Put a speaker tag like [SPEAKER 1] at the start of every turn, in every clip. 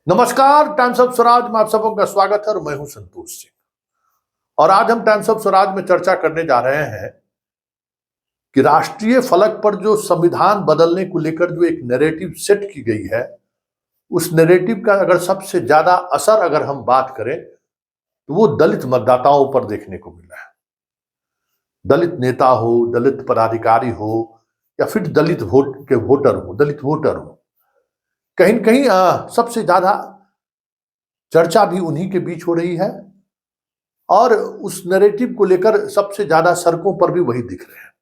[SPEAKER 1] नमस्कार, times of Swaraj में आप सबों का स्वागत है और मैं हूं संतोष सिंह। और आज हम टाइम्स ऑफ स्वराज में चर्चा करने जा रहे हैं कि राष्ट्रीय फलक पर जो संविधान बदलने को लेकर जो एक नैरेटिव सेट की गई है, उस नैरेटिव का अगर सबसे ज्यादा असर अगर हम बात करें तो वो दलित मतदाताओं पर देखने को मिला है। दलित नेता हो, दलित पदाधिकारी हो या फिर दलित दलित वोटर हो, कहीं न कहीं सबसे ज्यादा चर्चा भी उन्हीं के बीच हो रही है और उस नैरेटिव को लेकर सबसे ज्यादा सड़कों पर भी वही दिख रहे हैं।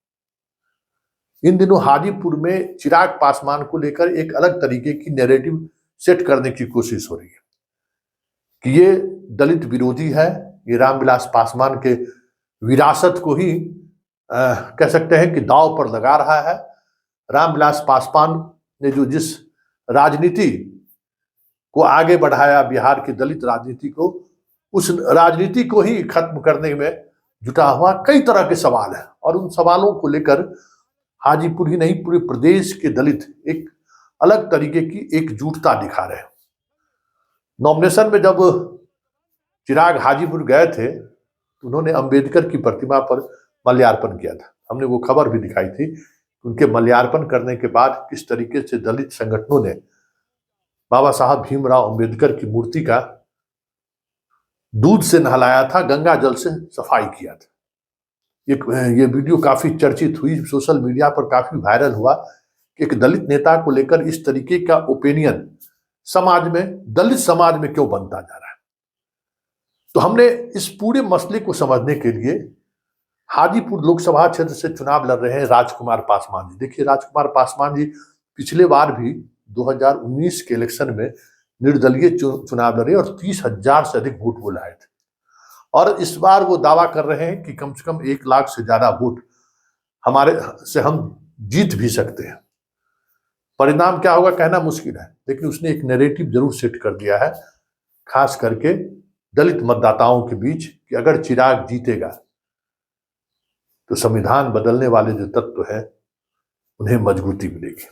[SPEAKER 1] इन दिनों हाजीपुर में चिराग पासवान को लेकर एक अलग तरीके की नैरेटिव सेट करने की कोशिश हो रही है कि ये दलित विरोधी है, ये रामविलास पासवान के विरासत को ही कह सकते हैं कि दांव पर लगा रहा है। रामविलास पासवान ने जो जिस राजनीति को आगे बढ़ाया, बिहार की दलित राजनीति को, उस राजनीति को ही खत्म करने में जुटा हुआ कई तरह के सवाल हैं और उन सवालों को लेकर हाजीपुर ही नहीं पूरे प्रदेश के दलित एक अलग तरीके की एकजुटता दिखा रहे हैं। नॉमिनेशन में जब चिराग हाजीपुर गए थे तो उन्होंने अंबेडकर की प्रतिमा पर माल्यार्पण किया था। हमने वो खबर भी दिखाई थी, उनके माल्यार्पण करने के बाद किस तरीके से दलित संगठनों ने बाबा साहब भीमराव अंबेडकर की मूर्ति का दूध से नहलाया था, गंगा जल से सफाई किया था। ये वीडियो काफी चर्चित हुई, सोशल मीडिया पर काफी वायरल हुआ कि एक दलित नेता को लेकर इस तरीके का ओपिनियन समाज में, दलित समाज में क्यों बनता जा रहा है। तो हमने इस पूरे मसले को समझने के लिए हाजीपुर लोकसभा क्षेत्र से चुनाव लड़ रहे हैं राजकुमार पासवान जी। देखिए, राजकुमार पासवान जी पिछले बार भी 2019 के इलेक्शन में निर्दलीय चुनाव लड़े और 30,000 से अधिक वोट वो लाए थे और इस बार वो दावा कर रहे हैं कि कम से कम 1 लाख से ज्यादा वोट हमारे से हम जीत भी सकते हैं। परिणाम क्या होगा कहना मुश्किल है, लेकिन उसने एक नैरेटिव जरूर सेट कर दिया है, खास करके दलित मतदाताओं के बीच, कि अगर चिराग जीतेगा तो संविधान बदलने वाले जो तत्व है उन्हें मजबूती मिलेगी।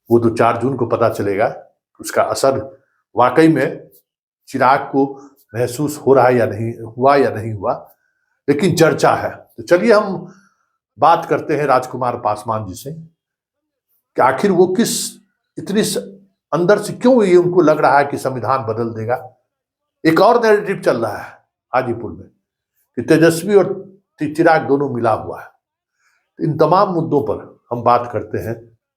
[SPEAKER 1] वो तो 4 जून को पता चलेगा उसका असर वाकई में चिराग को महसूस हो रहा है या नहीं हुआ, लेकिन चर्चा है। तो चलिए हम बात करते हैं राजकुमार पासवान जी से कि आखिर वो किस इतनी अंदर से क्यों ये उनको लग रहा है कि संविधान बदल देगा। एक और नैरेटिव चल रहा है हाजीपुर में कि तेजस्वी और चिराग दोनों मिला हुआ है। इन तमाम मुद्दों पर हम बात करते हैं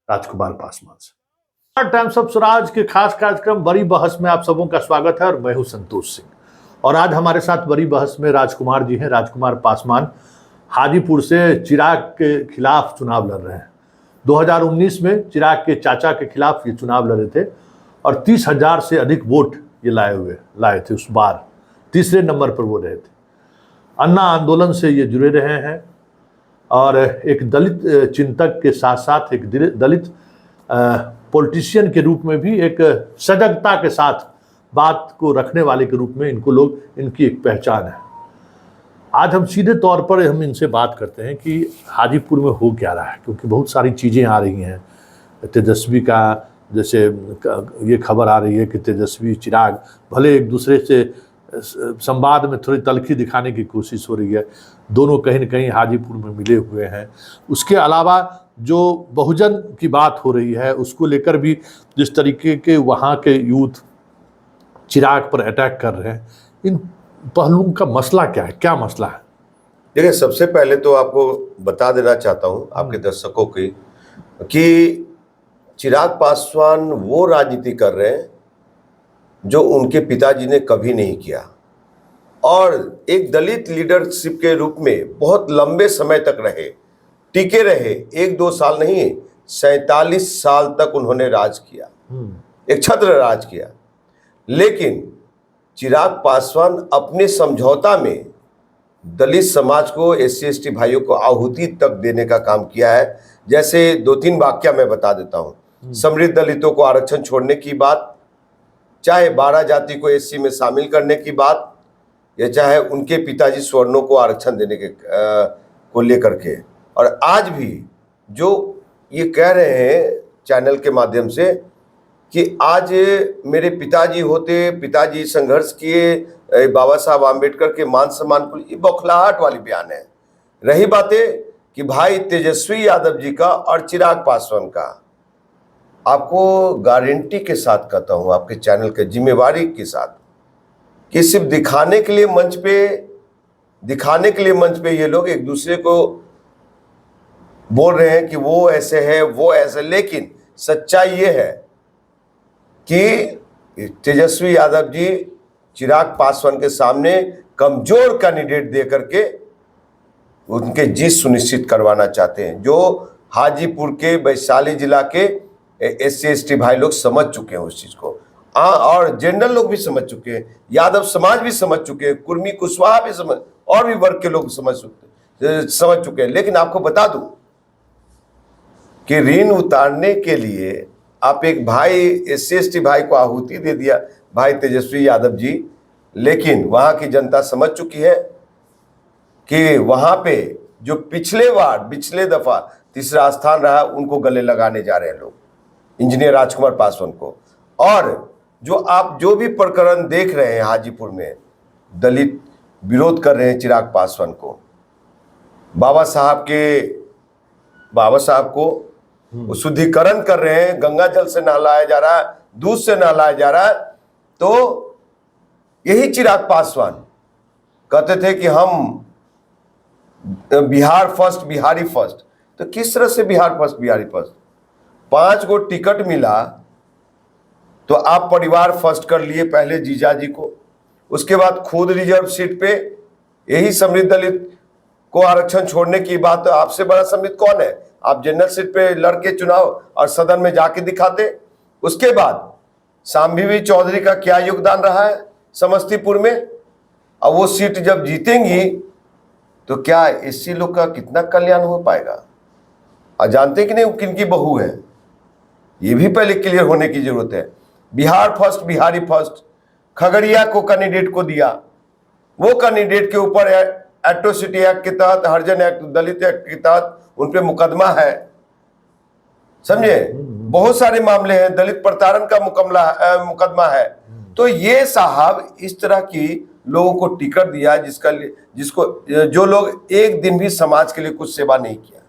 [SPEAKER 1] राजकुमार पासवान से। टाइम्स ऑफ स्वराज के खास कार्यक्रम बड़ी बहस में आप सबों का स्वागत है और मैं हूं संतोष सिंह। और आज हमारे साथ बड़ी बहस में राजकुमार जी हैं। राजकुमार पासवान हाजीपुर से चिराग के खिलाफ चुनाव लड़ रहे हैं। 2019 में चिराग के चाचा के खिलाफ ये चुनाव लड़े थे और 30,000 से अधिक वोट ये लाए थे। उस बार तीसरे नंबर पर वो रहे थे। अन्ना आंदोलन से ये जुड़े रहे हैं और एक दलित चिंतक के साथ साथ एक दलित पॉलिटिशियन के रूप में भी एक सजगता के साथ बात को रखने वाले के रूप में इनकी एक पहचान है। आज हम सीधे तौर पर इनसे बात करते हैं कि हाजीपुर में हो क्या रहा है, क्योंकि बहुत सारी चीज़ें आ रही हैं। तेजस्वी का, जैसे ये खबर आ रही है कि तेजस्वी चिराग भले एक दूसरे से संवाद में थोड़ी तल्खी दिखाने की कोशिश हो रही है, दोनों कहीं न कहीं हाजीपुर में मिले हुए हैं। उसके अलावा जो बहुजन की बात हो रही है उसको लेकर भी जिस तरीके के वहाँ के यूथ चिराग पर अटैक कर रहे हैं, इन पहलुओं का मसला क्या है, क्या मसला है?
[SPEAKER 2] देखिए, सबसे पहले तो आपको बता देना चाहता हूँ आपके दर्शकों की कि चिराग पासवान वो राजनीति कर रहे हैं जो उनके पिताजी ने कभी नहीं किया और एक दलित लीडरशिप के रूप में बहुत लंबे समय तक टिके रहे। 1-2 साल नहीं, 47 साल तक उन्होंने राज किया, एक छत्र राज किया। लेकिन चिराग पासवान अपने समझौता में दलित समाज को, SC/ST भाइयों को आहुति तक देने का काम किया है। जैसे 2-3 वाक्य मैं बता देता हूँ। समृद्ध दलितों को आरक्षण छोड़ने की बात, चाहे 12 जाति को SC में शामिल करने की बात, या चाहे उनके पिताजी स्वर्णों को आरक्षण देने के को लेकर के, और आज भी जो ये कह रहे हैं चैनल के माध्यम से कि आज मेरे पिताजी होते, पिताजी संघर्ष किए, बाबा साहब आम्बेडकर के मान सम्मान को, ये बौखलाहट वाली बयान है। रही बातें कि भाई तेजस्वी यादव जी का और चिराग पासवान का, आपको गारंटी के साथ कहता हूं, आपके चैनल के जिम्मेवारी के साथ, कि सिर्फ दिखाने के लिए मंच पे ये लोग एक दूसरे को बोल रहे हैं कि वो ऐसे है, वो ऐसे, लेकिन सच्चाई ये है कि तेजस्वी यादव जी चिराग पासवान के सामने कमजोर कैंडिडेट दे करके उनके जीत सुनिश्चित करवाना चाहते हैं, जो हाजीपुर के वैशाली जिला के SC/ST भाई लोग समझ चुके हैं उस चीज को। और जनरल लोग भी समझ चुके हैं, यादव समाज भी समझ चुके हैं, कुर्मी कुशवाहा भी समझ, और भी वर्ग के लोग समझ चुके हैं। लेकिन आपको बता दूं कि ऋण उतारने के लिए आप एक भाई SC/ST भाई को आहुति दे दिया, भाई तेजस्वी यादव जी, लेकिन वहां की जनता समझ चुकी है कि वहां पे जो पिछले दफा तीसरा स्थान रहा, उनको गले लगाने जा रहे हैं लोग, इंजीनियर राजकुमार पासवान को। और जो आप जो भी प्रकरण देख रहे हैं हाजीपुर में, दलित विरोध कर रहे हैं चिराग पासवान को, बाबा साहब को शुद्धिकरण कर रहे हैं, गंगा जल से नहलाया जा रहा है, दूध से नहलाया जा रहा है। तो यही चिराग पासवान कहते थे कि हम बिहार फर्स्ट, बिहारी फर्स्ट। तो किस तरह से बिहार फर्स्ट, बिहारी फर्स्ट? 5 गो टिकट मिला तो आप परिवार फर्स्ट कर लिए पहले जीजा जी को, उसके बाद खुद रिजर्व सीट पे यही समृद्ध दलित को आरक्षण छोड़ने की बात, तो आपसे बड़ा समृद्ध कौन है? आप जनरल सीट पे लड़के चुनाव और सदन में जाके दिखाते। उसके बाद शांभवी चौधरी का क्या योगदान रहा है समस्तीपुर में, अब वो सीट जब जीतेंगी तो क्या SC लोग का कितना कल्याण हो पाएगा? और जानते कि नहीं किनकी बहू है, ये भी पहले क्लियर होने की जरूरत है। बिहार फर्स्ट, बिहारी फर्स्ट, खगड़िया को कैंडिडेट को दिया, वो कैंडिडेट के ऊपर एट्रोसिटी एक्ट के तहत, हरिजन एक्ट, दलित एक्ट के तहत उन पे मुकदमा है, समझे? बहुत सारे मामले हैं, दलित प्रताड़न का मुकदमा है। तो ये साहब इस तरह की लोगों को टिकट दिया जो लोग एक दिन भी समाज के लिए कुछ सेवा नहीं किया।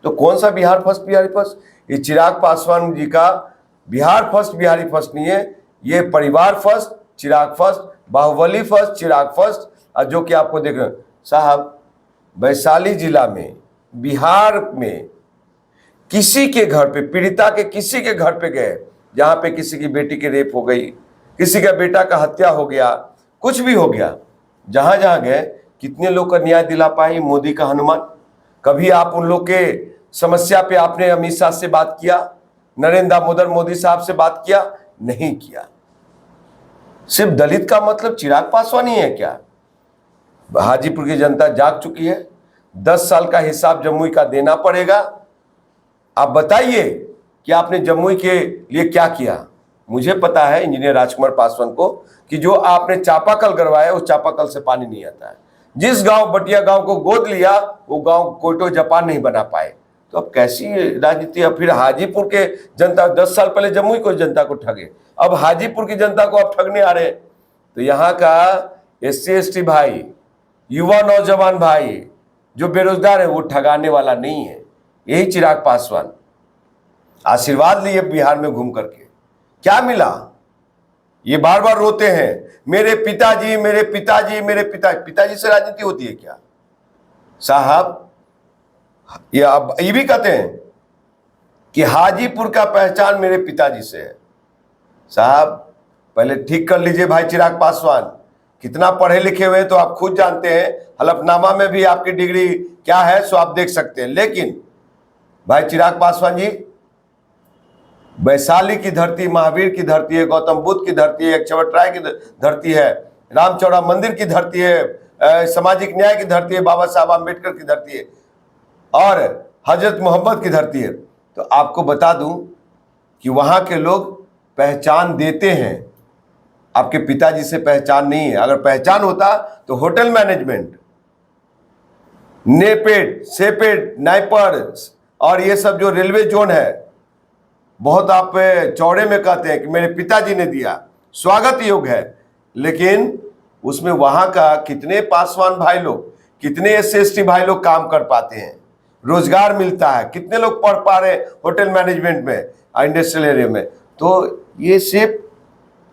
[SPEAKER 2] तो कौन सा बिहार फर्स्ट, बिहारी फर्स्ट? ये चिराग पासवान जी का बिहार फर्स्ट, बिहारी फर्स्ट नहीं है, ये परिवार फर्स्ट, चिराग फर्स्ट, बाहुबली फर्स्ट, चिराग फर्स्ट। और जो कि आपको देख रहे हैं साहब, वैशाली जिला में, बिहार में किसी के घर पे, पीड़िता के किसी के घर पे गए, जहां पे किसी की बेटी की रेप हो गई, किसी का बेटा का हत्या हो गया, कुछ भी हो गया, जहां जहां गए, कितने लोग का न्याय दिला पाए मोदी का हनुमान? कभी आप उन लोग के समस्या पे आपने अमित शाह से बात किया, नरेंद्र दामोदर मोदी साहब से बात किया? नहीं किया। सिर्फ दलित का मतलब चिराग पासवान ही है क्या? हाजीपुर की जनता जाग चुकी है। 10 साल का हिसाब जमुई का देना पड़ेगा। आप बताइए कि आपने जमुई के लिए क्या किया। मुझे पता है इंजीनियर राजकुमार पासवान को कि जो आपने चापाकल करवाया, उस चापाकल से पानी नहीं आता है। जिस गांव बटिया गांव को गोद लिया, वो गांव कोयटो जापान नहीं बना पाए। तो अब कैसी राजनीति? अब फिर हाजीपुर के जनता, 10 साल पहले जमुई को जनता को ठगे, अब हाजीपुर की जनता को अब ठगने आ रहे हैं। तो यहाँ का SC/ST भाई, युवा नौजवान भाई जो बेरोजगार है, वो ठगाने वाला नहीं है। यही चिराग पासवान आशीर्वाद लिए बिहार में घूम करके, क्या मिला? ये बार बार रोते हैं, मेरे पिताजी, मेरे पिताजी, मेरे पिताजी से राजनीति होती है क्या साहब? ये अब ये भी कहते हैं कि हाजीपुर का पहचान मेरे पिताजी से है। साहब पहले ठीक कर लीजिए भाई चिराग पासवान, कितना पढ़े लिखे हुए तो आप खुद जानते हैं, हलफनामा में भी आपकी डिग्री क्या है सो आप देख सकते हैं। लेकिन भाई चिराग पासवान जी, वैशाली की धरती महावीर की धरती है, गौतम बुद्ध की धरती है, चवटराय की धरती है, रामचौड़ा मंदिर की धरती है, सामाजिक न्याय की धरती है, बाबा साहब आम्बेडकर की धरती है और हजरत मोहम्मद की धरती है। तो आपको बता दूं कि वहां के लोग पहचान देते हैं, आपके पिताजी से पहचान नहीं है। अगर पहचान होता तो होटल मैनेजमेंट, नेपेड, सेपेड, नाइपर और ये सब जो रेलवे जोन है, बहुत आप चौड़े में कहते हैं कि मेरे पिताजी ने दिया, स्वागत योग्य है, लेकिन उसमें वहां का कितने पासवान भाई लोग, कितने SC/ST भाई लोग काम कर पाते हैं, रोजगार मिलता है, कितने लोग पढ़ पा रहे होटल मैनेजमेंट में, इंडस्ट्रियल एरिया में। तो ये सिर्फ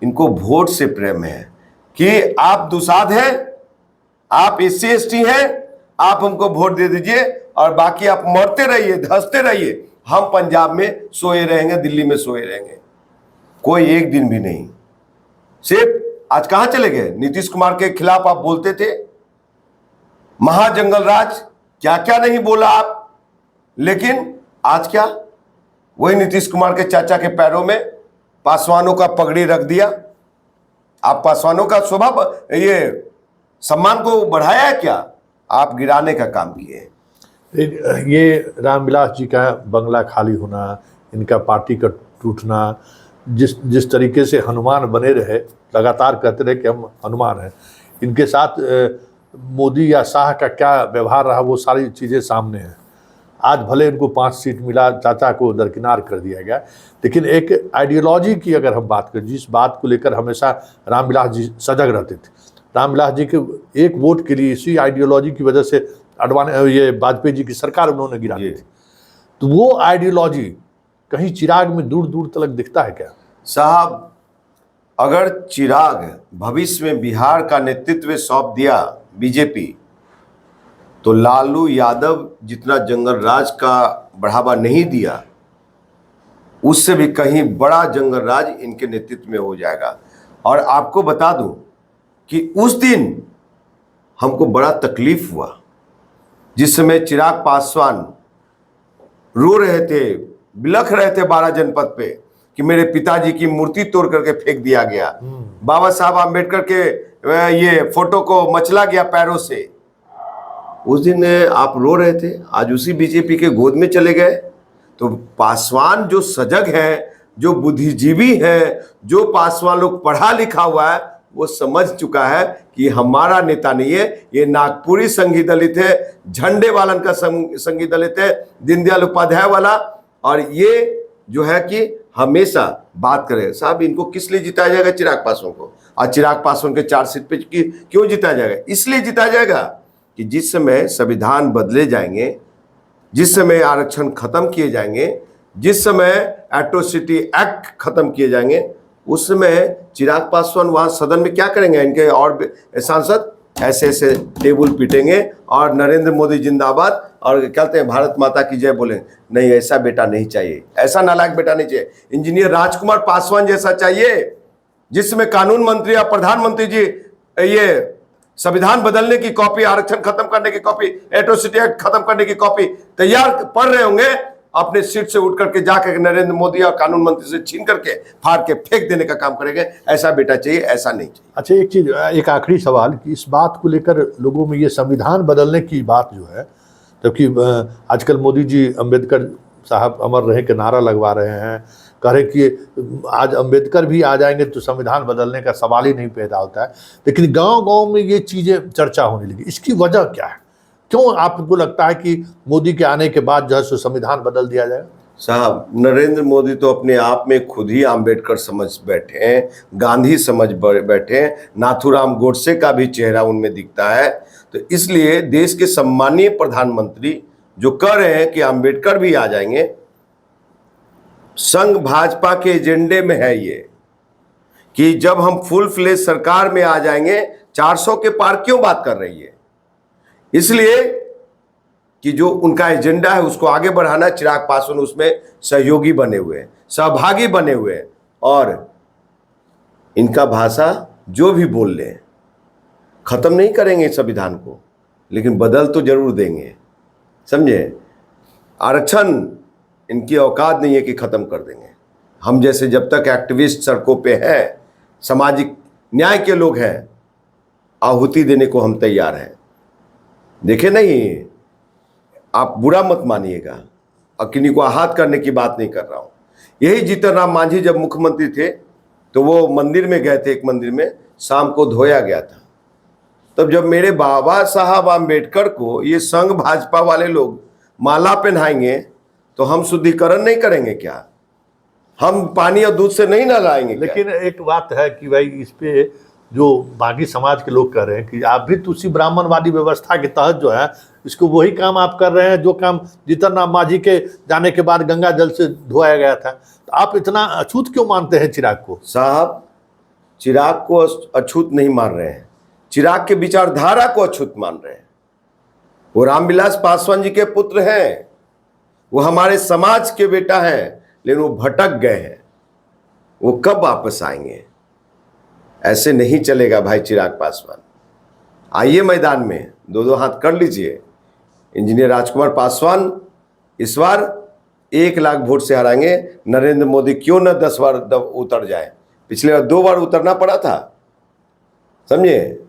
[SPEAKER 2] इनको वोट से प्रेम है कि आप दुसाध हैं, आप SC/ST हैं, आप हमको वोट दे दीजिए और बाकी आप मरते रहिए, धंसते रहिए, हम पंजाब में सोए रहेंगे, दिल्ली में सोए रहेंगे, कोई एक दिन भी नहीं। सिर्फ आज कहां चले गए? नीतीश कुमार के खिलाफ आप बोलते थे, महाजंगल राज, क्या क्या नहीं बोला आप, लेकिन आज क्या? वही नीतीश कुमार के चाचा के पैरों में पासवानों का पगड़ी रख दिया। आप पासवानों का स्वभाव, ये सम्मान को बढ़ाया है क्या? आप गिराने का काम किए।
[SPEAKER 1] ये रामविलास जी का बंगला खाली होना, इनका पार्टी का टूटना, जिस तरीके से हनुमान बने रहे, लगातार कहते रहे कि हम हनुमान हैं, इनके साथ मोदी या शाह का क्या व्यवहार रहा, वो सारी चीज़ें सामने हैं। आज भले इनको 5 सीट मिला, चाचा को दरकिनार कर दिया गया, लेकिन एक आइडियोलॉजी की अगर हम बात करें, जिस बात को लेकर हमेशा रामविलास जी सजग रहते थे, रामविलास जी के एक वोट के लिए इसी आइडियोलॉजी की वजह से ये वाजपेयी जी की सरकार उन्होंने गिरा दी थी। तो वो आइडियोलॉजी कहीं चिराग में दूर दूर तक दिखता है क्या?
[SPEAKER 2] साहब, अगर चिराग भविष्य में बिहार का नेतृत्व सौंप दिया बीजेपी, तो लालू यादव जितना जंगल राज का बढ़ावा नहीं दिया, उससे भी कहीं बड़ा जंगल राज इनके नेतृत्व में हो जाएगा। और आपको बता दूं कि उस दिन हमको बड़ा तकलीफ हुआ, जिस समय चिराग पासवान रो रहे थे, बिलख रहे थे 12 जनपद पे कि मेरे पिताजी की मूर्ति तोड़ करके फेंक दिया गया, बाबा साहब आम्बेडकर के ये फोटो को मचला गया पैरों से। उस दिन आप रो रहे थे, आज उसी बीजेपी के गोद में चले गए। तो पासवान जो सजग है, जो बुद्धिजीवी है, जो पासवान लोग पढ़ा लिखा हुआ है, वो समझ चुका है कि हमारा नेता नहीं है, ये नागपुरी संघी दलित है, झंडे वालन का संघी दलित है, दीनदयाल उपाध्याय वाला। और ये जो है कि हमेशा बात करें, साहब इनको किस लिए जिताया जाएगा? चिराग पासवान को। और चिराग पासवान के 4 सीट पे क्यों जिताया जाएगा? इसलिए जिताया जाएगा कि जिस समय संविधान बदले जाएंगे, जिस समय आरक्षण खत्म किए जाएंगे, जिस समय एट्रोसिटी एक्ट खत्म किए जाएंगे, उस समय चिराग पासवान वहां सदन में क्या करेंगे? इनके और सांसद ऐसे ऐसे टेबल पीटेंगे और नरेंद्र मोदी जिंदाबाद और कहते हैं भारत माता की जय बोलेंगे। नहीं, ऐसा बेटा नहीं चाहिए, ऐसा नालायक बेटा नहीं चाहिए। इंजीनियर राजकुमार पासवान जैसा चाहिए, जिसमें कानून मंत्री या प्रधानमंत्री जी ये संविधान बदलने की कॉपी, आरक्षण खत्म करने की कॉपी, एट्रोसिटी एक्ट खत्म करने की कॉपी तैयार पढ़ रहे होंगे, अपने सीट से उठ करके जाकर नरेंद्र मोदी और कानून मंत्री से छीन करके फाड़ के फेंक देने का काम करेंगे। ऐसा बेटा चाहिए, ऐसा नहीं चाहिए।
[SPEAKER 1] अच्छा, एक चीज, एक आखिरी सवाल कि इस बात को लेकर लोगों में ये संविधान बदलने की बात जो है, जबकि आजकल मोदी जी अम्बेडकर साहब अमर रहे के नारा लगवा रहे हैं, कह रहे कि आज अम्बेडकर भी आ जाएंगे तो संविधान बदलने का सवाल ही नहीं पैदा होता है, लेकिन गांव-गांव में ये चीज़ें चर्चा होने लगी। इसकी वजह क्या है? क्यों आपको लगता है कि मोदी के आने के बाद जो है सो संविधान बदल दिया जाएगा?
[SPEAKER 2] साहब, नरेंद्र मोदी तो अपने आप में खुद ही अम्बेडकर समझ बैठे हैं, गांधी समझ बैठे हैं, नाथूराम गोडसे का भी चेहरा उनमें दिखता है। तो इसलिए देश के सम्मानीय प्रधानमंत्री जो कह रहे हैं कि अम्बेडकर भी आ जाएंगे, संघ भाजपा के एजेंडे में है ये कि जब हम फुल फ्लेज सरकार में आ जाएंगे, 400 के पार क्यों बात कर रही है? इसलिए कि जो उनका एजेंडा है उसको आगे बढ़ाना, चिराग पासवान उसमें सहयोगी बने हुए हैं, सहभागी बने हुए हैं। और इनका भाषा जो भी बोल ले, खत्म नहीं करेंगे संविधान को, लेकिन बदल तो जरूर देंगे, समझे? आरक्षण इनकी औकात नहीं है कि खत्म कर देंगे। हम जैसे जब तक एक्टिविस्ट सड़कों पे हैं, सामाजिक न्याय के लोग हैं, आहुति देने को हम तैयार हैं। देखे नहीं, आप बुरा मत मानिएगा, और किन्हीं को आहत करने की बात नहीं कर रहा हूं। यही जीतन राम मांझी जब मुख्यमंत्री थे तो वो मंदिर में गए थे, एक मंदिर में शाम को धोया गया था। तब जब मेरे बाबा साहब आम्बेडकर को ये संघ भाजपा वाले लोग माला पहनाएंगे तो हम शुद्धिकरण नहीं करेंगे क्या? हम पानी और दूध से नहीं ना लाएंगे क्या?
[SPEAKER 1] लेकिन एक बात है कि भाई इस पे जो बाकी समाज के लोग कह रहे हैं कि आप भी तो उसी ब्राह्मणवादी व्यवस्था के तहत जो है इसको वही काम आप कर रहे हैं जो काम जीतन राम मांझी के जाने के बाद गंगा जल से धोया गया था। तो आप इतना अछूत क्यों मानते हैं चिराग को?
[SPEAKER 2] साहब, चिराग को अछूत नहीं मान रहे हैं, चिराग के विचारधारा को अछूत मान रहे हैं। वो रामविलास पासवान जी के पुत्र हैं, वो हमारे समाज के बेटा हैं, लेकिन वो भटक गए हैं। वो कब वापस आएंगे? ऐसे नहीं चलेगा भाई चिराग पासवान। आइए मैदान में, दो दो हाथ कर लीजिए। इंजीनियर राजकुमार पासवान इस बार 1 लाख वोट से हराएंगे। नरेंद्र मोदी क्यों न 10 बार उतर जाए? पिछले बार 2 बार उतरना पड़ा था, समझे?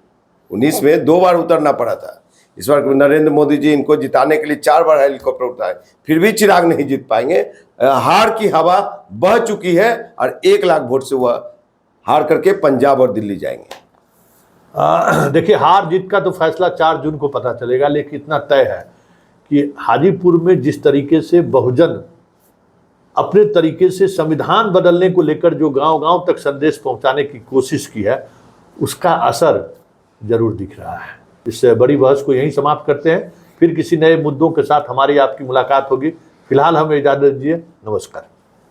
[SPEAKER 2] 19 में 2 बार उतरना पड़ा था। इस बार नरेंद्र मोदी जी इनको जिताने के लिए 4 बार हेलीकॉप्टर उठाए, फिर भी चिराग नहीं जीत पाएंगे। हार की हवा बह चुकी है और 1 लाख वोट से वह हार करके पंजाब और दिल्ली जाएंगे।
[SPEAKER 1] देखिए, हार जीत का तो फैसला 4 जून को पता चलेगा, लेकिन इतना तय है कि हाजीपुर में जिस तरीके से बहुजन अपने तरीके से संविधान बदलने को लेकर जो गांव-गांव तक संदेश पहुंचाने की कोशिश की है, उसका असर जरूर दिख रहा है। इस बड़ी बहस को यहीं समाप्त करते हैं, फिर किसी नए मुद्दों के साथ हमारी आपकी मुलाकात होगी। फिलहाल हमें इजाजत दीजिए, नमस्कार।